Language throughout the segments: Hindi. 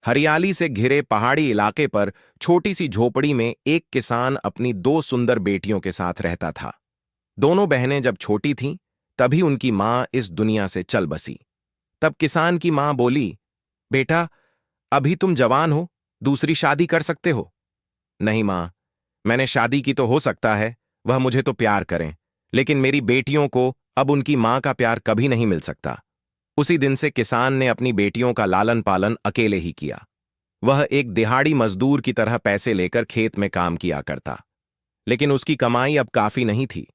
हरियाली से घिरे पहाड़ी इलाके पर छोटी सी झोपड़ी में एक किसान अपनी दो सुंदर बेटियों के साथ रहता था। दोनों बहनें जब छोटी थीं, तभी उनकी मां इस दुनिया से चल बसी। तब किसान की मां बोली, बेटा, अभी तुम जवान हो, दूसरी शादी कर सकते हो। नहीं मां, मैंने शादी की तो हो सकता है, वह मुझे तो प्यार करें, लेकिन मेरी बेटियों को अब उनकी मां का प्यार कभी नहीं मिल सकता। उसी दिन से किसान ने अपनी बेटियों का लालन पालन अकेले ही किया। वह एक दिहाड़ी मजदूर की तरह पैसे लेकर खेत में काम किया करता, लेकिन उसकी कमाई अब काफी नहीं थी।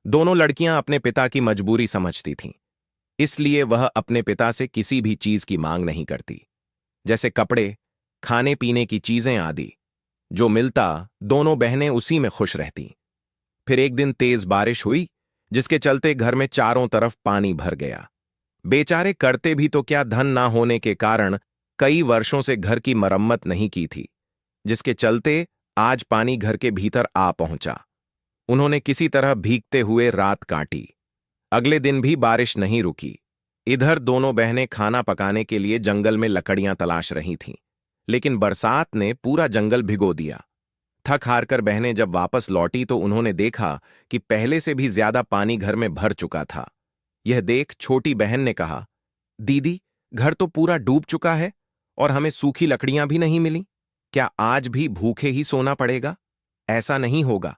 दोनों लड़कियां अपने पिता की मजबूरी समझती थीं, इसलिए वह अपने पिता से किसी भी चीज की मांग नहीं करती, जैसे कपड़े, खाने पीने की चीजें आदि। जो मिलता, दोनों बहनें उसी में खुश रहती। फिर एक दिन तेज बारिश हुई, जिसके चलते घर में चारों तरफ पानी भर गया। बेचारे करते भी तो क्या, धन ना होने के कारण कई वर्षों से घर की मरम्मत नहीं की थी, जिसके चलते आज पानी घर के भीतर आ पहुंचा। उन्होंने किसी तरह भीगते हुए रात काटी। अगले दिन भी बारिश नहीं रुकी। इधर दोनों बहनें खाना पकाने के लिए जंगल में लकड़ियां तलाश रही थीं, लेकिन बरसात ने पूरा जंगल भिगो दिया। थक हार कर बहनें जब वापस लौटी तो उन्होंने देखा कि पहले से भी ज्यादा पानी घर में भर चुका था। यह देख छोटी बहन ने कहा, दीदी, घर तो पूरा डूब चुका है और हमें सूखी लकड़ियां भी नहीं मिली। क्या आज भी भूखे ही सोना पड़ेगा? ऐसा नहीं होगा।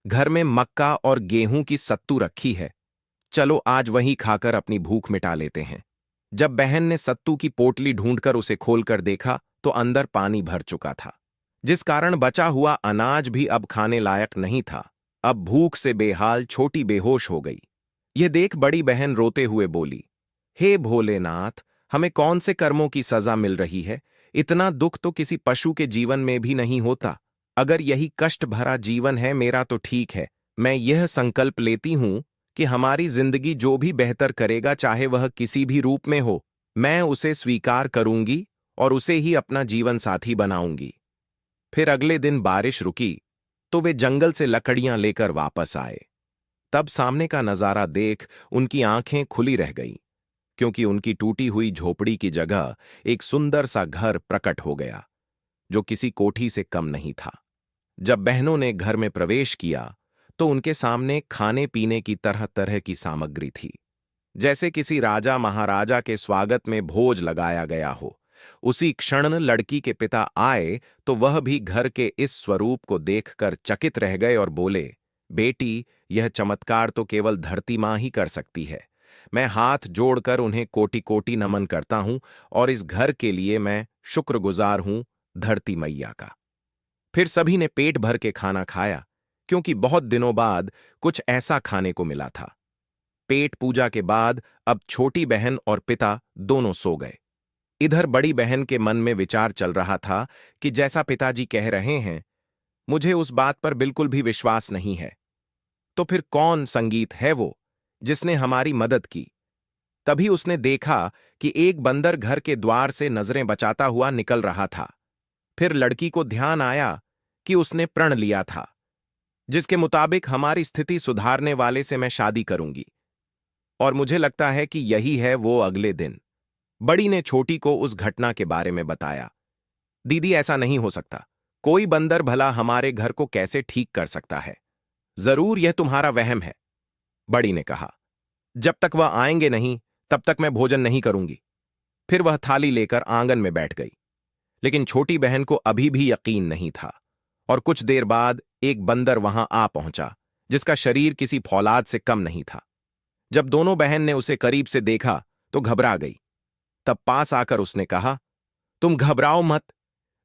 घर में मक्का और गेहूं की सत्तू रखी है, चलो आज वही खाकर अपनी भूख मिटा लेते हैं। जब बहन ने सत्तू की पोटली ढूंढकर उसे खोलकर देखा तो अंदर पानी भर चुका था, जिस कारण बचा हुआ अनाज भी अब खाने लायक नहीं था। अब भूख से बेहाल छोटी बेहोश हो गई। यह देख बड़ी बहन रोते हुए बोली, हे भोलेनाथ, हमें कौन से कर्मों की सजा मिल रही है? इतना दुख तो किसी पशु के जीवन में भी नहीं होता। अगर यही कष्ट भरा जीवन है मेरा तो ठीक है। मैं यह संकल्प लेती हूं कि हमारी जिंदगी जो भी बेहतर करेगा, चाहे वह किसी भी रूप में हो, मैं उसे स्वीकार करूंगी और उसे ही अपना जीवन साथी बनाऊंगी। फिर अगले दिन बारिश रुकी तो वे जंगल से लकड़ियां लेकर वापस आए। तब सामने का नजारा देख उनकी आंखें खुली रह गईं, क्योंकि उनकी टूटी हुई झोपड़ी की जगह एक सुंदर सा घर प्रकट हो गया, जो किसी कोठी से कम नहीं था। जब बहनों ने घर में प्रवेश किया तो उनके सामने खाने पीने की तरह तरह की सामग्री थी, जैसे किसी राजा महाराजा के स्वागत में भोज लगाया गया हो। उसी क्षण लड़की के पिता आए तो वह भी घर के इस स्वरूप को देखकर चकित रह गए और बोले, बेटी, यह चमत्कार तो केवल धरती मां ही कर सकती है। मैं हाथ जोड़कर उन्हें कोटि कोटि नमन करता हूं और इस घर के लिए मैं शुक्रगुजार हूं धरती मैया का। फिर सभी ने पेट भर के खाना खाया, क्योंकि बहुत दिनों बाद कुछ ऐसा खाने को मिला था। पेट पूजा के बाद अब छोटी बहन और पिता दोनों सो गए। इधर बड़ी बहन के मन में विचार चल रहा था कि जैसा पिताजी कह रहे हैं, मुझे उस बात पर बिल्कुल भी विश्वास नहीं है। तो फिर कौन संगीत है वो जिसने हमारी मदद की? तभी उसने देखा कि एक बंदर घर के द्वार से नजरें बचाता हुआ निकल रहा था। फिर लड़की को ध्यान आया कि उसने प्रण लिया था, जिसके मुताबिक हमारी स्थिति सुधारने वाले से मैं शादी करूंगी। और मुझे लगता है कि यही है वो अगले दिन। बड़ी ने छोटी को उस घटना के बारे में बताया। दीदी, ऐसा नहीं हो सकता। कोई बंदर भला हमारे घर को कैसे ठीक कर सकता है? जरूर यह तुम्हारा वहम है, बड़ी ने कहा। जब तक वह आएंगे नहीं, तब तक मैं भोजन नहीं करूंगी। फिर वह थाली लेकर आंगन में बैठ गई, लेकिन छोटी बहन को अभी भी यकीन नहीं था। और कुछ देर बाद एक बंदर वहां आ पहुंचा, जिसका शरीर किसी फौलाद से कम नहीं था। जब दोनों बहन ने उसे करीब से देखा तो घबरा गई। तब पास आकर उसने कहा, तुम घबराओ मत,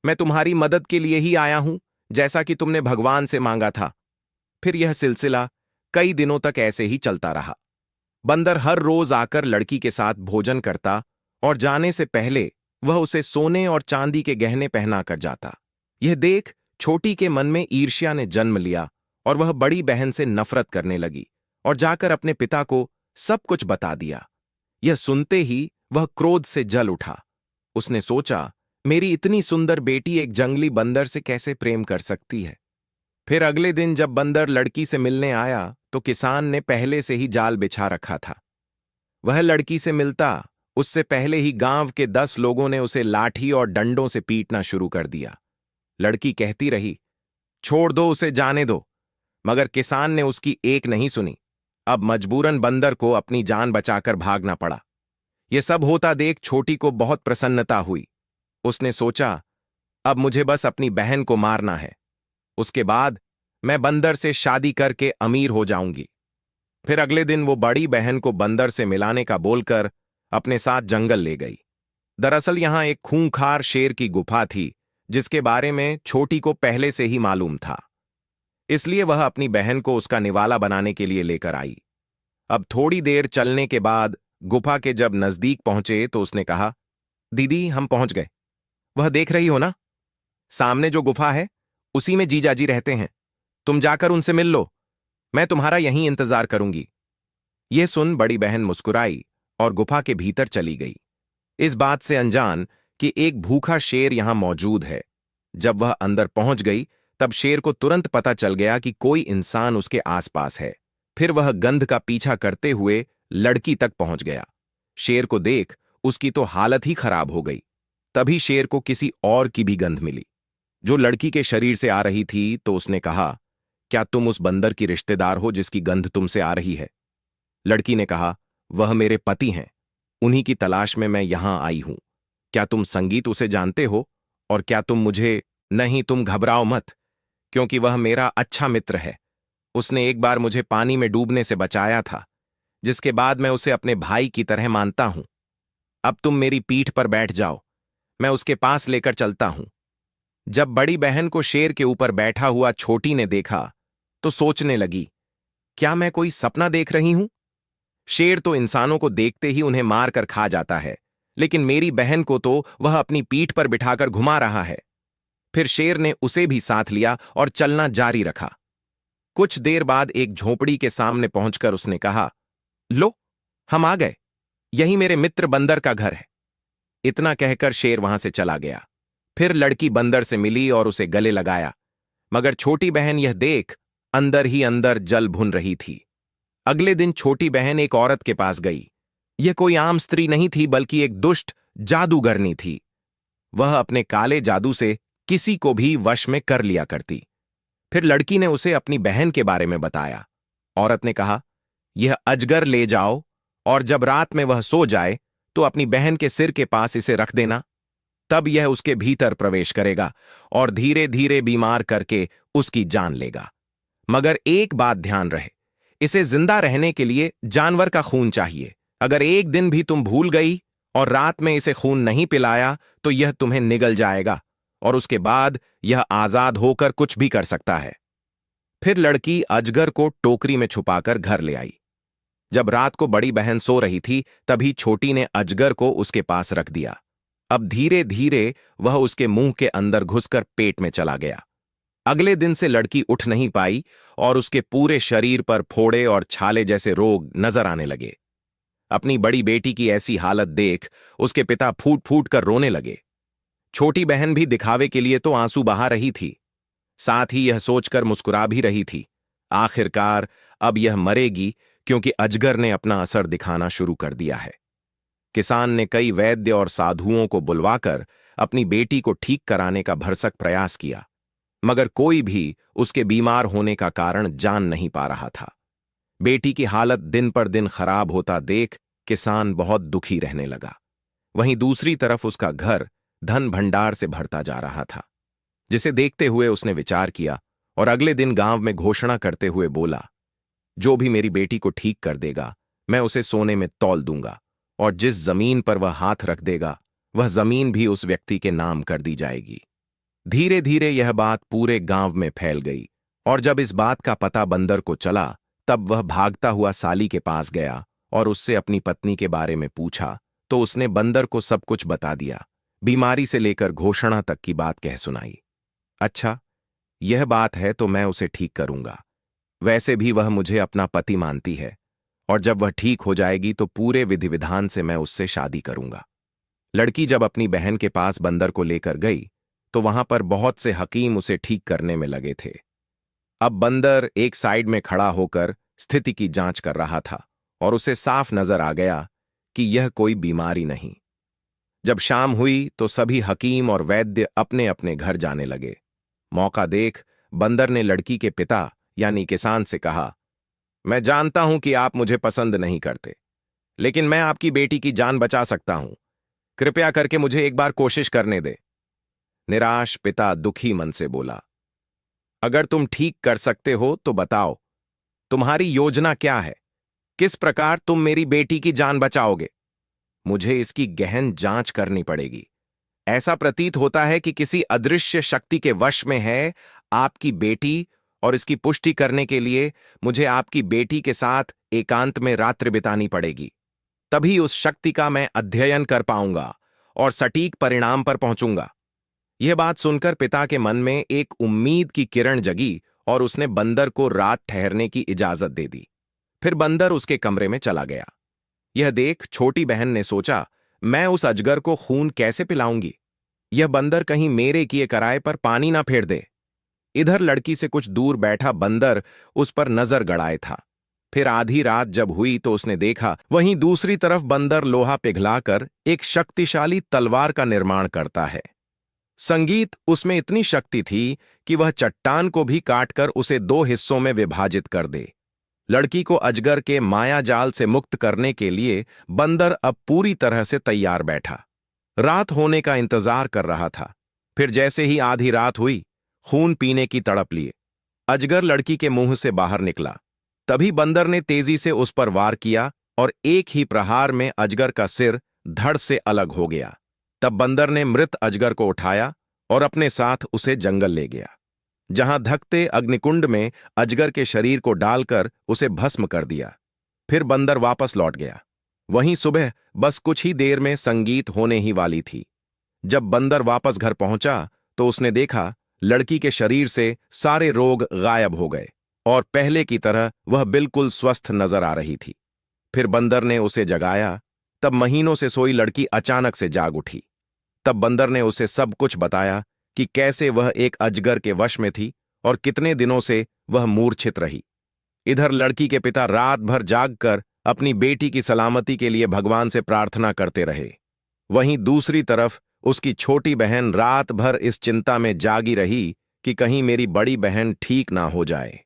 मैं तुम्हारी मदद के लिए ही आया हूं, जैसा कि तुमने भगवान से मांगा था। फिर यह सिलसिला कई दिनों तक ऐसे ही चलता रहा। बंदर हर रोज आकर लड़की के साथ भोजन करता और जाने से पहले वह उसे सोने और चांदी के गहने पहना कर जाता। यह देख छोटी के मन में ईर्ष्या ने जन्म लिया और वह बड़ी बहन से नफरत करने लगी और जाकर अपने पिता को सब कुछ बता दिया। यह सुनते ही वह क्रोध से जल उठा। उसने सोचा, मेरी इतनी सुंदर बेटी एक जंगली बंदर से कैसे प्रेम कर सकती है? फिर अगले दिन जब बंदर लड़की से मिलने आया तो किसान ने पहले से ही जाल बिछा रखा था। वह लड़की से मिलता उससे पहले ही गांव के 10 लोगों ने उसे लाठी और डंडों से पीटना शुरू कर दिया। लड़की कहती रही, छोड़ दो उसे, जाने दो, मगर किसान ने उसकी एक नहीं सुनी। अब मजबूरन बंदर को अपनी जान बचाकर भागना पड़ा। यह सब होता देख छोटी को बहुत प्रसन्नता हुई। उसने सोचा, अब मुझे बस अपनी बहन को मारना है, उसके बाद मैं बंदर से शादी करके अमीर हो जाऊंगी। फिर अगले दिन वो बड़ी बहन को बंदर से मिलाने का बोलकर अपने साथ जंगल ले गई। दरअसल यहां एक खूंखार शेर की गुफा थी, जिसके बारे में छोटी को पहले से ही मालूम था। इसलिए वह अपनी बहन को उसका निवाला बनाने के लिए लेकर आई। अब थोड़ी देर चलने के बाद गुफा के जब नजदीक पहुंचे तो उसने कहा, दीदी हम पहुंच गए। वह देख रही हो ना, सामने जो गुफा है उसी में जीजाजी रहते हैं। तुम जाकर उनसे मिल लो, मैं तुम्हारा यहीं इंतजार करूंगी। यह सुन बड़ी बहन मुस्कुराई और गुफा के भीतर चली गई, इस बात से अनजान कि एक भूखा शेर यहां मौजूद है। जब वह अंदर पहुंच गई तब शेर को तुरंत पता चल गया कि कोई इंसान उसके आसपास है। फिर वह गंध का पीछा करते हुए लड़की तक पहुंच गया। शेर को देख उसकी तो हालत ही खराब हो गई। तभी शेर को किसी और की भी गंध मिली, जो लड़की के शरीर से आ रही थी, तो उसने कहा, क्या तुम उस बंदर की रिश्तेदार हो जिसकी गंध तुमसे आ रही है? लड़की ने कहा, वह मेरे पति हैं, उन्हीं की तलाश में मैं यहां आई हूं। क्या तुम संगीत उसे जानते हो? और क्या तुम मुझे? नहीं, तुम घबराओ मत, क्योंकि वह मेरा अच्छा मित्र है। उसने एक बार मुझे पानी में डूबने से बचाया था, जिसके बाद मैं उसे अपने भाई की तरह मानता हूं। अब तुम मेरी पीठ पर बैठ जाओ, मैं उसके पास लेकर चलता हूं। जब बड़ी बहन को शेर के ऊपर बैठा हुआ छोटी ने देखा तो सोचने लगी, क्या मैं कोई सपना देख रही हूं? शेर तो इंसानों को देखते ही उन्हें मार कर खा जाता है, लेकिन मेरी बहन को तो वह अपनी पीठ पर बिठाकर घुमा रहा है। फिर शेर ने उसे भी साथ लिया और चलना जारी रखा। कुछ देर बाद एक झोपड़ी के सामने पहुंचकर उसने कहा, लो, हम आ गए, यही मेरे मित्र बंदर का घर है। इतना कहकर शेर वहां से चला गया। फिर लड़की बंदर से मिली और उसे गले लगाया, मगर छोटी बहन यह देख अंदर ही अंदर जल भुन रही थी। अगले दिन छोटी बहन एक औरत के पास गई। यह कोई आम स्त्री नहीं थी, बल्कि एक दुष्ट जादूगरनी थी। वह अपने काले जादू से किसी को भी वश में कर लिया करती। फिर लड़की ने उसे अपनी बहन के बारे में बताया। औरत ने कहा, यह अजगर ले जाओ और जब रात में वह सो जाए तो अपनी बहन के सिर के पास इसे रख देना। तब यह उसके भीतर प्रवेश करेगा और धीरे धीरे बीमार करके उसकी जान लेगा। मगर एक बात ध्यान रहे, इसे जिंदा रहने के लिए जानवर का खून चाहिए। अगर एक दिन भी तुम भूल गई और रात में इसे खून नहीं पिलाया तो यह तुम्हें निगल जाएगा और उसके बाद यह आजाद होकर कुछ भी कर सकता है। फिर लड़की अजगर को टोकरी में छुपाकर घर ले आई। जब रात को बड़ी बहन सो रही थी तभी छोटी ने अजगर को उसके पास रख दिया। अब धीरे धीरे वह उसके मुंह के अंदर घुसकर पेट में चला गया। अगले दिन से लड़की उठ नहीं पाई और उसके पूरे शरीर पर फोड़े और छाले जैसे रोग नजर आने लगे। अपनी बड़ी बेटी की ऐसी हालत देख उसके पिता फूट फूट कर रोने लगे। छोटी बहन भी दिखावे के लिए तो आंसू बहा रही थी, साथ ही यह सोचकर मुस्कुरा भी रही थी, आखिरकार अब यह मरेगी, क्योंकि अजगर ने अपना असर दिखाना शुरू कर दिया है। किसान ने कई वैद्य और साधुओं को बुलवाकर अपनी बेटी को ठीक कराने का भरसक प्रयास किया, मगर कोई भी उसके बीमार होने का कारण जान नहीं पा रहा था। बेटी की हालत दिन पर दिन खराब होता देख किसान बहुत दुखी रहने लगा। वहीं दूसरी तरफ उसका घर धन भंडार से भरता जा रहा था, जिसे देखते हुए उसने विचार किया और अगले दिन गांव में घोषणा करते हुए बोला, जो भी मेरी बेटी को ठीक कर देगा मैं उसे सोने में तौल दूंगा और जिस जमीन पर वह हाथ रख देगा वह जमीन भी उस व्यक्ति के नाम कर दी जाएगी। धीरे धीरे यह बात पूरे गांव में फैल गई और जब इस बात का पता बंदर को चला तब वह भागता हुआ साली के पास गया और उससे अपनी पत्नी के बारे में पूछा तो उसने बंदर को सब कुछ बता दिया, बीमारी से लेकर घोषणा तक की बात कह सुनाई। अच्छा, यह बात है तो मैं उसे ठीक करूंगा, वैसे भी वह मुझे अपना पति मानती है और जब वह ठीक हो जाएगी तो पूरे विधि विधान से मैं उससे शादी करूंगा। लड़की जब अपनी बहन के पास बंदर को लेकर गई तो वहां पर बहुत से हकीम उसे ठीक करने में लगे थे। अब बंदर एक साइड में खड़ा होकर स्थिति की जांच कर रहा था और उसे साफ नजर आ गया कि यह कोई बीमारी नहीं। जब शाम हुई तो सभी हकीम और वैद्य अपने अपने घर जाने लगे। मौका देख बंदर ने लड़की के पिता यानी किसान से कहा, मैं जानता हूं कि आप मुझे पसंद नहीं करते, लेकिन मैं आपकी बेटी की जान बचा सकता हूं। कृपया करके मुझे एक बार कोशिश करने दे। निराश पिता दुखी मन से बोला, अगर तुम ठीक कर सकते हो तो बताओ, तुम्हारी योजना क्या है? किस प्रकार तुम मेरी बेटी की जान बचाओगे? मुझे इसकी गहन जांच करनी पड़ेगी। ऐसा प्रतीत होता है कि किसी अदृश्य शक्ति के वश में है आपकी बेटी, और इसकी पुष्टि करने के लिए मुझे आपकी बेटी के साथ एकांत में रात्रि बितानी पड़ेगी। तभी उस शक्ति का मैं अध्ययन कर पाऊंगा और सटीक परिणाम पर पहुंचूंगा। यह बात सुनकर पिता के मन में एक उम्मीद की किरण जगी और उसने बंदर को रात ठहरने की इजाजत दे दी। फिर बंदर उसके कमरे में चला गया। यह देख छोटी बहन ने सोचा, मैं उस अजगर को खून कैसे पिलाऊंगी? यह बंदर कहीं मेरे किए कराए पर पानी ना फेर दे। इधर लड़की से कुछ दूर बैठा बंदर उस पर नजर गड़ाए था। फिर आधी रात जब हुई तो उसने देखा वहीं दूसरी तरफ बंदर लोहा पिघलाकर एक शक्तिशाली तलवार का निर्माण करता है। संगीत उसमें इतनी शक्ति थी कि वह चट्टान को भी काटकर उसे दो हिस्सों में विभाजित कर दे। लड़की को अजगर के माया जाल से मुक्त करने के लिए बंदर अब पूरी तरह से तैयार बैठा। रात होने का इंतजार कर रहा था। फिर जैसे ही आधी रात हुई, खून पीने की तड़प लिए अजगर लड़की के मुंह से बाहर निकला। तभी बंदर ने तेजी से उस पर वार किया और एक ही प्रहार में अजगर का सिर धड़ से अलग हो गया। तब बंदर ने मृत अजगर को उठाया और अपने साथ उसे जंगल ले गया, जहां धकते अग्निकुंड में अजगर के शरीर को डालकर उसे भस्म कर दिया। फिर बंदर वापस लौट गया। वहीं सुबह बस कुछ ही देर में संगीत होने ही वाली थी। जब बंदर वापस घर पहुंचा तो उसने देखा लड़की के शरीर से सारे रोग गायब हो गए और पहले की तरह वह बिल्कुल स्वस्थ नजर आ रही थी। फिर बंदर ने उसे जगाया। तब महीनों से सोई लड़की अचानक से जाग उठी। तब बंदर ने उसे सब कुछ बताया कि कैसे वह एक अजगर के वश में थी और कितने दिनों से वह मूर्छित रही। इधर लड़की के पिता रात भर जागकर अपनी बेटी की सलामती के लिए भगवान से प्रार्थना करते रहे। वहीं दूसरी तरफ उसकी छोटी बहन रात भर इस चिंता में जागी रही कि कहीं मेरी बड़ी बहन ठीक ना हो जाए।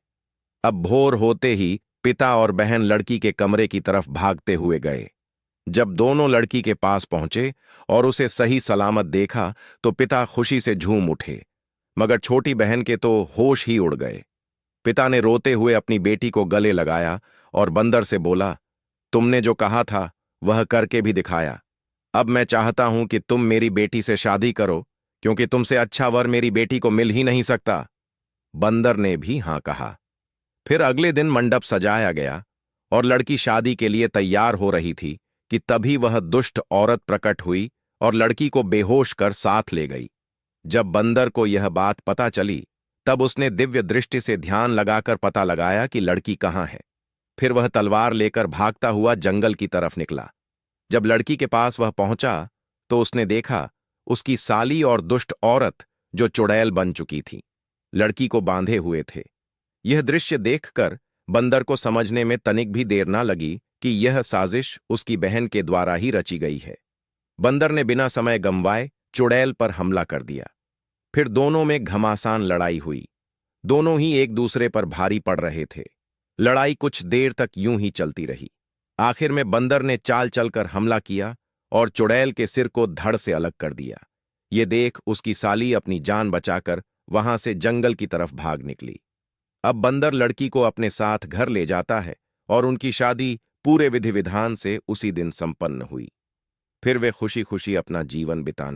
अब भोर होते ही पिता और बहन लड़की के कमरे की तरफ भागते हुए गए। जब दोनों लड़की के पास पहुंचे और उसे सही सलामत देखा तो पिता खुशी से झूम उठे, मगर छोटी बहन के तो होश ही उड़ गए। पिता ने रोते हुए अपनी बेटी को गले लगाया और बंदर से बोला, तुमने जो कहा था वह करके भी दिखाया। अब मैं चाहता हूं कि तुम मेरी बेटी से शादी करो, क्योंकि तुमसे अच्छा वर मेरी बेटी को मिल ही नहीं सकता। बंदर ने भी हां कहा। फिर अगले दिन मंडप सजाया गया और लड़की शादी के लिए तैयार हो रही थी कि तभी वह दुष्ट औरत प्रकट हुई और लड़की को बेहोश कर साथ ले गई। जब बंदर को यह बात पता चली तब उसने दिव्य दृष्टि से ध्यान लगाकर पता लगाया कि लड़की कहाँ है। फिर वह तलवार लेकर भागता हुआ जंगल की तरफ निकला। जब लड़की के पास वह पहुंचा तो उसने देखा उसकी साली और दुष्ट औरत जो चुड़ैल बन चुकी थी, लड़की को बांधे हुए थे। यह दृश्य देखकर बंदर को समझने में तनिक भी देर ना लगी कि यह साजिश उसकी बहन के द्वारा ही रची गई है। बंदर ने बिना समय गंवाए चुड़ैल पर हमला कर दिया। फिर दोनों में घमासान लड़ाई हुई। दोनों ही एक दूसरे पर भारी पड़ रहे थे। लड़ाई कुछ देर तक यूं ही चलती रही। आखिर में बंदर ने चाल चलकर हमला किया और चुड़ैल के सिर को धड़ से अलग कर दिया। ये देख उसकी साली अपनी जान बचाकर वहां से जंगल की तरफ भाग निकली। अब बंदर लड़की को अपने साथ घर ले जाता है और उनकी शादी पूरे विधि विधान से उसी दिन संपन्न हुई। फिर वे खुशी खुशी अपना जीवन बिताने